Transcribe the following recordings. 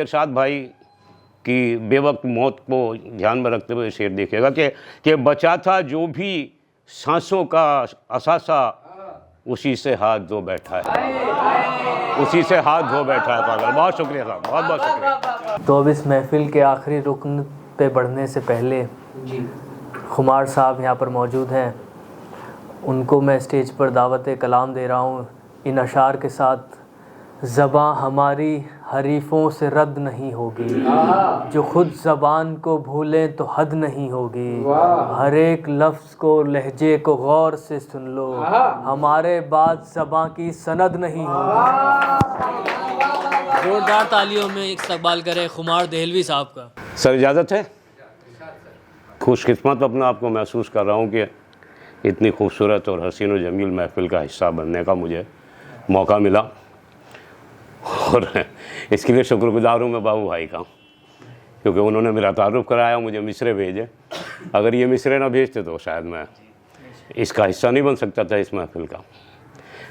कि इरशाद भाई कि बेवक्त मौत को ध्यान में रखते हुए शेर देखिएगा कि बचा था जो भी सांसों का असासा, उसी से हाथ धो बैठा है, उसी से हाथ धो बैठा है पागल। बहुत शुक्रिया साहब, बहुत बहुत शुक्रिया। तो अब इस महफिल के आखिरी रुकन पे बढ़ने से पहले खुमार साहब यहाँ पर मौजूद हैं, उनको मैं स्टेज पर दावत कलाम दे रहा हूँ इन अशार के साथ। ज़बां हमारी हरीफों से रद्द नहीं होगी, जो खुद ज़बान को भूलें तो हद नहीं होगी। हर एक लफ्ज़ को लहजे को गौर से सुन लो, हमारे बाद ज़बां की सनद नहीं होगी। जोरदार तालियों में इस्तकबाल करें खुमार देहलवी साहब का। सर इजाज़त है। खुशकिस्मत अपना आपको महसूस कर रहा हूँ कि इतनी खूबसूरत और हसीन और जमील महफिल का हिस्सा बनने का मुझे मौका मिला, और इसके लिए शुक्रगुजार हूँ मैं बाबू भाई का, क्योंकि उन्होंने मेरा तारुफ कराया, मुझे मिसरे भेजे। अगर ये मिसरे ना भेजते तो शायद मैं इसका हिस्सा नहीं बन सकता था इस महफिल का।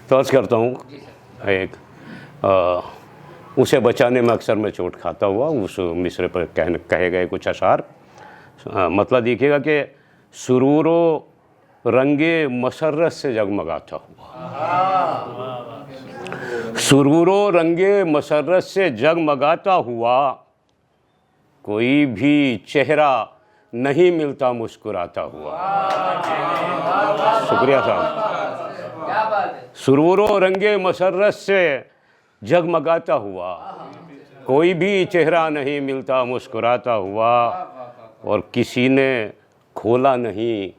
तो अर्ज़ करता हूँ, उसे बचाने में अक्सर मैं चोट खाता हुआ, उस मिसरे पर कहे गए कुछ अशार। मतलब देखिएगा कि सुरूरो रंगे मसरत से जगमगाता हुआ, सुरूरो रंगे मसरत से जगमगाता हुआ, कोई भी चेहरा नहीं मिलता मुस्कुराता हुआ। शुक्रिया साहब। सुरूरो रंगे मसरत से जगमगाता हुआ, कोई भी चेहरा नहीं मिलता मुस्कुराता हुआ, और किसी ने खोला नहीं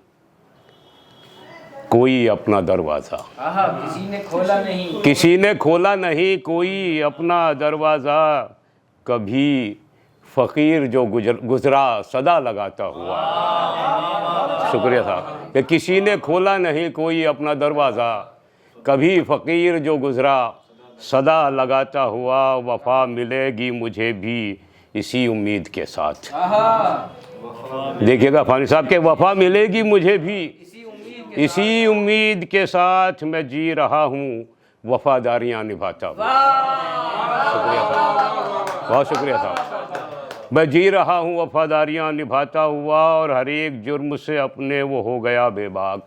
कोई अपना दरवाज़ा। किसी ने खोला नहीं, किसी ने खोला नहीं कोई अपना दरवाज़ा, कभी फ़कीर जो गुज़रा सदा लगाता हुआ। शुक्रिया साहब। कि किसी ने खोला नहीं कोई अपना दरवाज़ा, कभी फ़कीर जो गुज़रा सदा लगाता हुआ, वफ़ा मिलेगी मुझे भी इसी उम्मीद के साथ। देखिएगा फानी साहब के, वफ़ा मिलेगी मुझे भी इसी उम्मीद के साथ, मैं जी रहा हूँ वफ़ादारियाँ निभाता हूँ। शुक्रिया साहब, बहुत शुक्रिया साहब। मैं जी रहा हूँ वफ़ादारियाँ निभाता हुआ, और हर एक जुर्म से अपने वो हो गया बेबाक।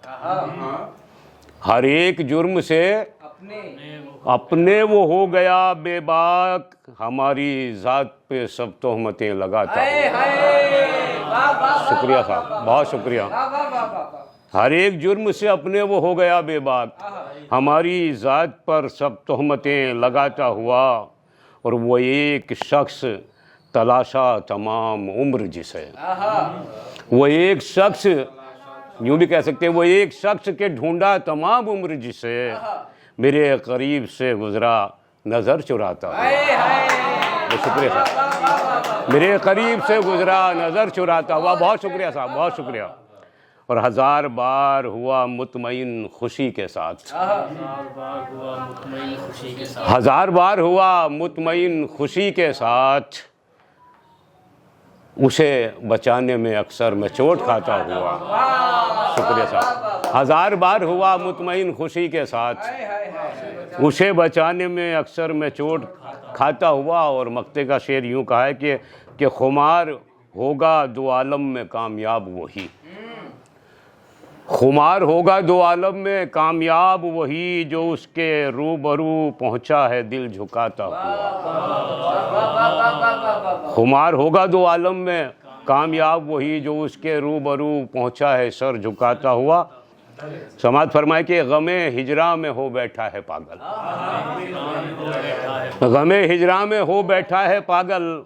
हर एक जुर्म से अपने वो हो गया बेबाक, हमारी ज़ात पे सब तोहमतें लगाता हूँ। शुक्रिया साहब, बहुत शुक्रिया। हर एक जुर्म से अपने वो हो गया बेबाक, हमारी ज़ात पर सब तोहमतें लगाता हुआ, और वो एक शख्स तलाशा तमाम उम्र जिसे, वो एक शख्स, यूँ भी कह सकते हैं, वो एक शख्स के ढूंढा तमाम उम्र जिसे, मेरे करीब से गुज़रा नज़र चुराता हुआ। शुक्रिया साहब। मेरे करीब से गुज़रा नज़र चुराता हुआ। बहुत शुक्रिया साहब, बहुत शुक्रिया। और हज़ार बार हुआ मुतमईन खुशी के साथ, हज़ार बार हुआ मुतमईन खुशी के साथ, उसे बचाने में अक्सर मैं चोट खाता हुआ। शुक्रिया साहब। हज़ार बार हुआ मुतमईन खुशी के साथ, उसे बचाने में अक्सर मैं चोट खाता हुआ। और मक्ते का शेर यूँ कहा है कि खुमार होगा दो आलम में कामयाब वही, खुमार होगा दो आलम में कामयाब वही, जो उसके रूबरू पहुंचा है दिल झुकाता हुआ। खुमार होगा दो आलम में कामयाब वही, जो उसके रूबरू पहुंचा है सर झुकाता हुआ। समाज फरमाए कि गमे हिजरा में हो बैठा है पागल, गमे हिजरा में हो बैठा है पागल,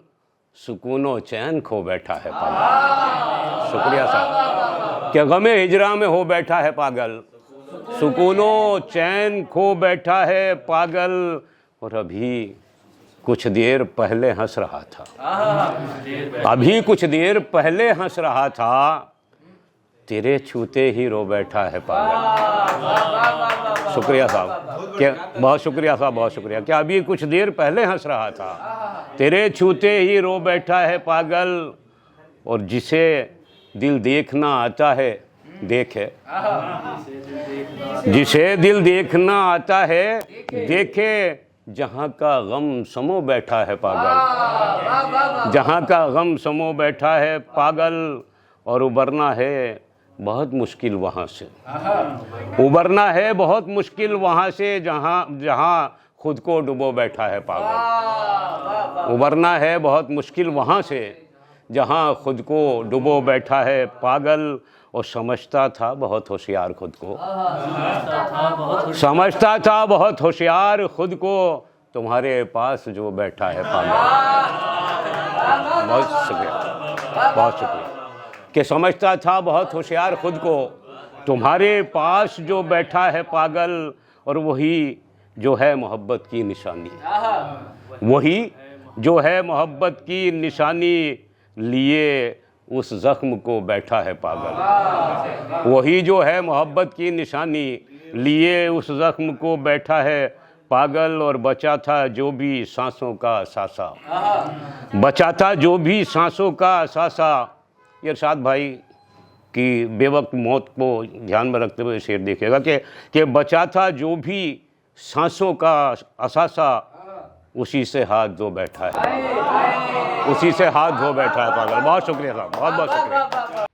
सुकूनो चैन खो बैठा है पागल। शुक्रिया साहब। क्या गमे हिजरा में हो बैठा है पागल, सुकूनो चैन खो बैठा है पागल, और अभी कुछ देर पहले हंस रहा था, अभी कुछ देर पहले हंस रहा था, तेरे छूते ही रो बैठा है पागल। शुक्रिया साहब, क्या बहुत शुक्रिया साहब, बहुत शुक्रिया। क्या अभी कुछ देर पहले हंस रहा था, तेरे छूते ही रो बैठा है पागल, और जिसे दिल देखना आता है देखे, जिसे दिल देखना आता है देखे, जहाँ का गम समो बैठा है पागल, जहाँ का गम समो बैठा है पागल, और उबरना है बहुत मुश्किल वहाँ से, उबरना है बहुत मुश्किल वहाँ से जहाँ खुद को डुबो बैठा है पागल, उबरना है बहुत मुश्किल वहाँ से जहाँ खुद को डुबो बैठा है पागल। और समझता था बहुत होशियार खुद को, समझता था बहुत होशियार खुद को, तुम्हारे पास जो बैठा है पागल। बहुत शुक्रिया, बहुत शुक्रिया। कि समझता था बहुत होशियार खुद को, तुम्हारे पास जो बैठा है पागल, और वही जो है मोहब्बत की निशानी, वही जो है मोहब्बत की निशानी, लिए उस ज़ख्म को बैठा है पागल, वही जो है मोहब्बत की निशानी, लिए उस ज़ख्म को बैठा है पागल। और बचा था जो भी सांसों का सासा, बचा था जो भी सांसों का सासा। इरशाद भाई की बेवक्त मौत को ध्यान में रखते हुए शेर देखिएगा कि बचा था जो भी सांसों का असासा, उसी से हाथ धो बैठा है, उसी से हाथ धो बैठा है पागल। बहुत शुक्रिया साहब, बहुत बहुत शुक्रिया।